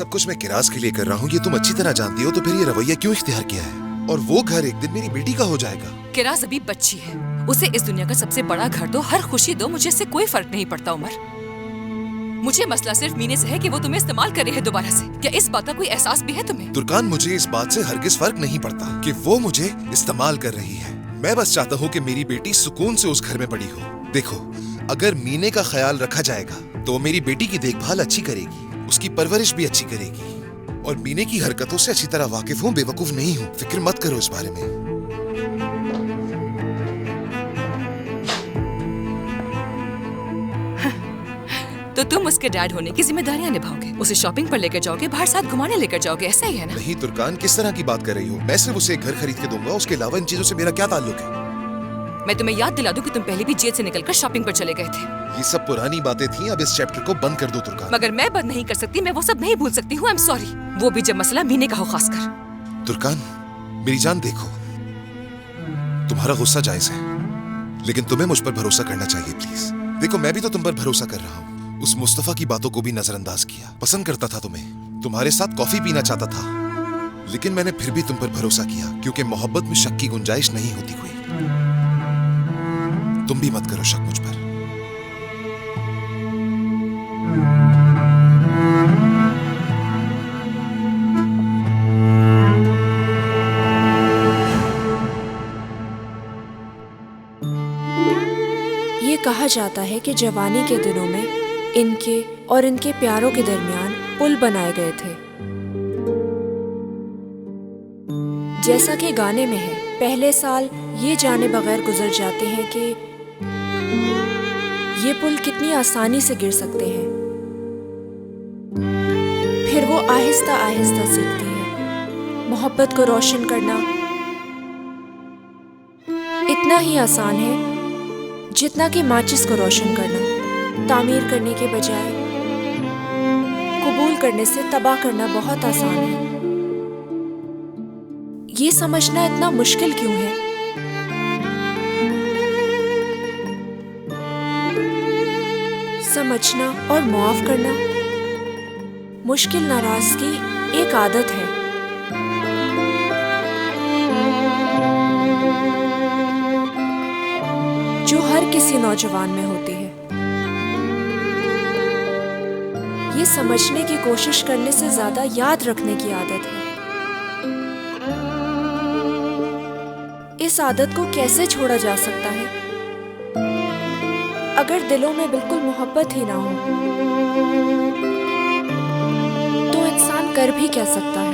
सब कुछ मैं किरास के लिए कर रहा हूँ ये तुम अच्छी तरह जानती हो, तो फिर ये रवैया क्यों इख्तियार किया है? और वो घर एक दिन मेरी बेटी का हो जाएगा। किरास अभी बच्ची है, उसे इस दुनिया का सबसे बड़ा घर दो, हर खुशी दो, मुझे इससे कोई फर्क नहीं पड़ता उमर। मुझे मसला सिर्फ मीने से है कि वो तुम्हें इस्तेमाल कर रही है दोबारा से। क्या इस बात का कोई एहसास भी है तुम्हें? तुर्कान, मुझे इस बात से हरगिज फर्क नहीं पड़ता कि वो मुझे इस्तेमाल कर रही है। मैं बस चाहता हूँ कि मेरी बेटी सुकून से उस घर में पड़ी हो। देखो, अगर मीने का ख्याल रखा जाएगा तो मेरी बेटी की देखभाल अच्छी करेगी, उसकी परवरिश भी अच्छी करेगी। और मीने की हरकतों से अच्छी तरह वाकिफ हूँ, बेवकूफ नहीं हूँ। फिक्र मत करो इस बारे में। तो तुम उसके डैड होने की जिम्मेदारियां निभाओगे, उसे शॉपिंग पर लेकर जाओगे, बाहर साथ घुमाने लेकर जाओगे, ऐसा ही है ना? नहीं तुर्कान, किस तरह की बात कर रही हो? मैं सिर्फ उसे एक घर खरीद के दूंगा, उसके अलावा इन चीजों से मेरा क्या ताल्लुक है? मैं तुम्हें याद दिला दूं कि तुम पहले भी जेल से निकलकर शॉपिंग पर चले गए थे। ये सब पुरानी बातें थी, अब इस चैप्टर को बंद कर दो तुर्कान। मगर मैं बंद नहीं कर सकती, मैं वो सब नहीं भूल सकती हूँ। आई एम सॉरी, वो भी जब मसला मीने का हो खासकर। तुर्कान, मेरी जान देखो, तुम्हारा गुस्सा जायज है, लेकिन तुम्हें मुझ पर भरोसा करना चाहिए प्लीज। देखो, मैं भी तो तुम पर भरोसा कर रहा हूँ। उस मुस्तफा की बातों को भी नजरअंदाज किया, पसंद करता था तुम्हें, तुम्हारे साथ कॉफी पीना चाहता था, लेकिन मैंने फिर भी तुम पर भरोसा किया, क्योंकि मोहब्बत में शक की गुंजाइश नहीं होती कोई। तुम भी मत करो शक मुझ पर। ये कहा जाता है कि जवानी के दिनों में इनके और इनके प्यारों के दरमियान पुल बनाए गए थे। जैसा कि गाने में है, पहले साल ये जाने बगैर गुजर जाते हैं कि ये पुल कितनी आसानी से गिर सकते हैं। फिर वो आहिस्ता आहिस्ता सीखती है मोहब्बत को रोशन करना इतना ही आसान है जितना कि माचिस को रोशन करना। तामीर करने के बजाय कबूल करने से तबाह करना बहुत आसान है। ये समझना इतना मुश्किल क्यों है? समझना और माफ करना मुश्किल नाराजगी एक आदत है। जो हर किसी नौजवान में होती है। ये समझने की कोशिश करने से ज्यादा याद रखने की आदत है। इस आदत को कैसे छोड़ा जा सकता है अगर दिलों में बिल्कुल मोहब्बत ही ना हो? तो इंसान कर भी क्या सकता है?